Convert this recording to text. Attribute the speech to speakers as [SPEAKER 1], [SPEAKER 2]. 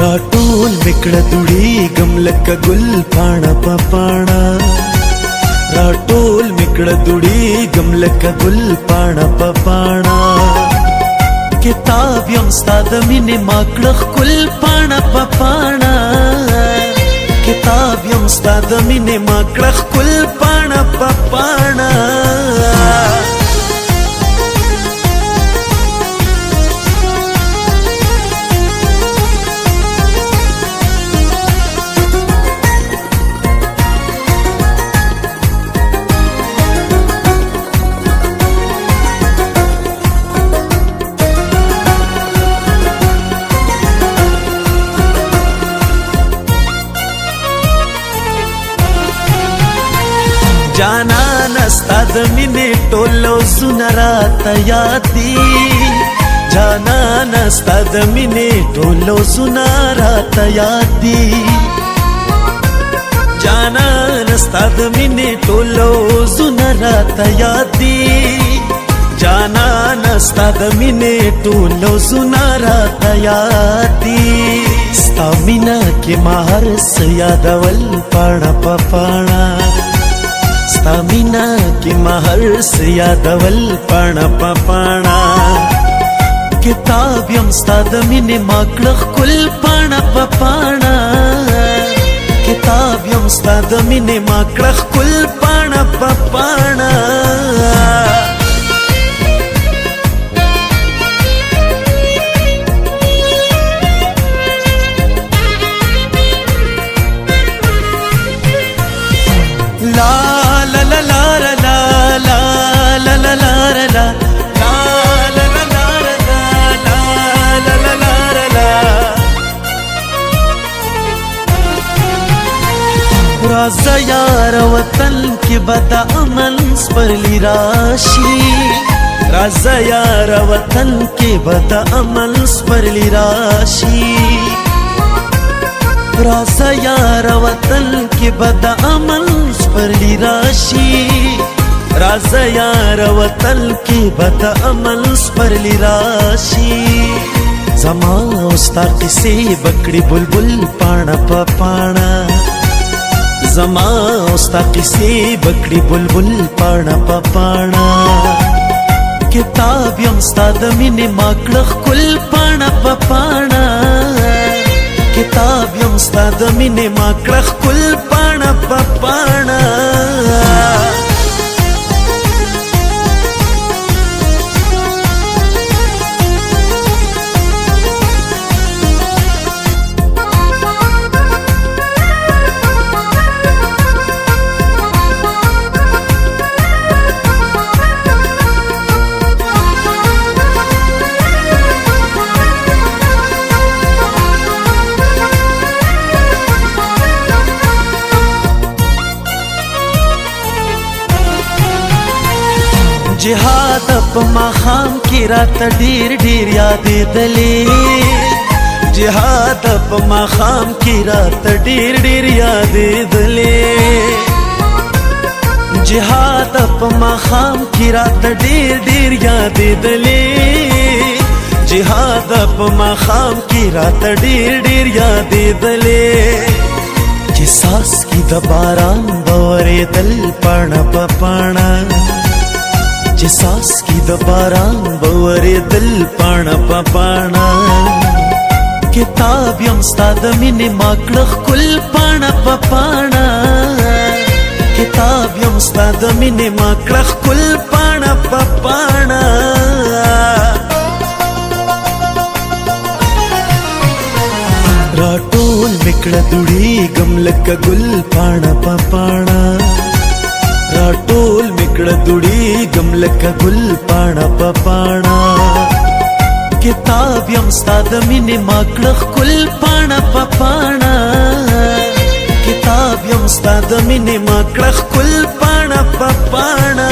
[SPEAKER 1] راټول میکړه دوړي غم لکه ګل پاڼه په پاڼه راټول میکړه دوړي غم لکه ګل پاڼه په پاڼه کتاب یم ستا د مینې ما کړه ښکل پاڼه په پاڼه کتاب یم ستا د مینې ما کړه ښکل پاڼه په پاڼه جانان ستا د مینې ټول لوزونه راته یاد دي جانان ستا د مینې ټول لوزونه راته یاد دي جانان ستا د مینې ټول لوزونه راته یاد دي جانان ستا د مینې ټول لوزونه راته یاد دي ستا مینه کې ما هر څه یادول پاڼه په پاڼه ستا مینا کی مہر سے یادول پاڼه په پاڼه کتاب یم ستا د مینې ما کړه ښکل پاڼه په پاڼه کتاب یم ستا د مینې ما کړه ښکل پاڼه په پاڼه رازا یار وطن کی بدا امن سپرلی راشی رازا یار وطن کی بدا امن سپرلی راشی رازا یار وطن کی بدا امن سپرلی راشی رازا یار وطن کی بدا امن سپرلی راشی زما اوستا قصې بکړي بلبل پاڼه په پاڼه زما اوستا قصې بکړي بلبل پاڼه په پاڼه کتاب یم ستا د مینې ما کړه ښکل پاڼه په پاڼه کتاب یم ستا د مینې ما کړه ښکل پاڼه په پاڼه جهاد په ماښام کې راته ډېر ډېر یادېدلې جهاد په ماښام کې راته ډېر ډېر یادېدلې جهاد په ماښام کې راته ډېر ډېر یادېدلې جهاد په ماښام کې راته ډېر ډېر یادېدلې چې ساس کې د باران به ورېدل پاڼه په پاڼه چې ساس کی د باران به ورېدل پاڼه په پاڼه کتاب یم ستا د مینې ما کړه ښکل پاڼه په پاڼه کتاب یم ستا د مینې ما کړه ښکل پاڼه په پاڼه راټول میکړه دوړي غم لکه ګل پاڼه په پاڼه راټول میکړه دوړي غم لکه ګل پاڼه په پاڼه کتاب یم ستا د مینې ما کړه ښکل پاڼه په پاڼه کتاب یم ستا د مینې ما کړه ښکل پاڼه په پاڼه